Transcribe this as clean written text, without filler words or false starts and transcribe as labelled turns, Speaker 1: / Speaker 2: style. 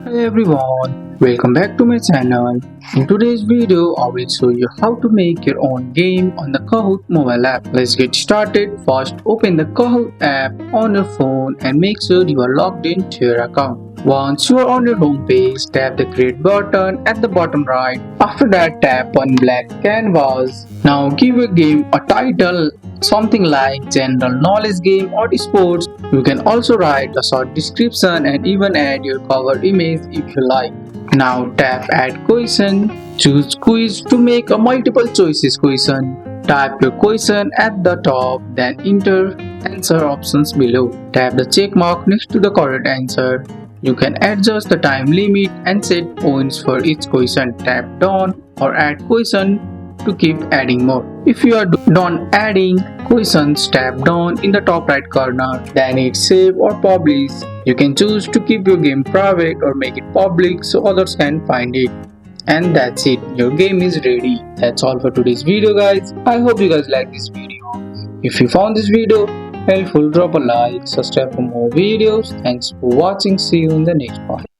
Speaker 1: Hello everyone, welcome back to my channel. In today's video, I will show you how to make your own game on the Kahoot mobile app. Let's get started. First, open the Kahoot app on your phone and make sure you are logged into your account. Once you are on your home page, tap the create button at the bottom right. After that, tap on black canvas. Now give your game a title, something like general knowledge game or sports. You can also write a short description and even add your cover image if you like. Now tap add question. Choose quiz to make a multiple choices question. Type your question at the top, then enter answer options below. Tap the check mark next to the correct answer. You can adjust the time limit and set points for each question. Tap done or add question to keep adding more. If you are done adding questions, tap down in the top right corner, then hit save or publish. You can choose to keep your game private or make it public so others can find it. And that's it, your game is ready. That's all for today's video guys. I hope you guys like this video. If you found this video helpful, drop a like, subscribe for more videos. Thanks for watching, see you in the next one.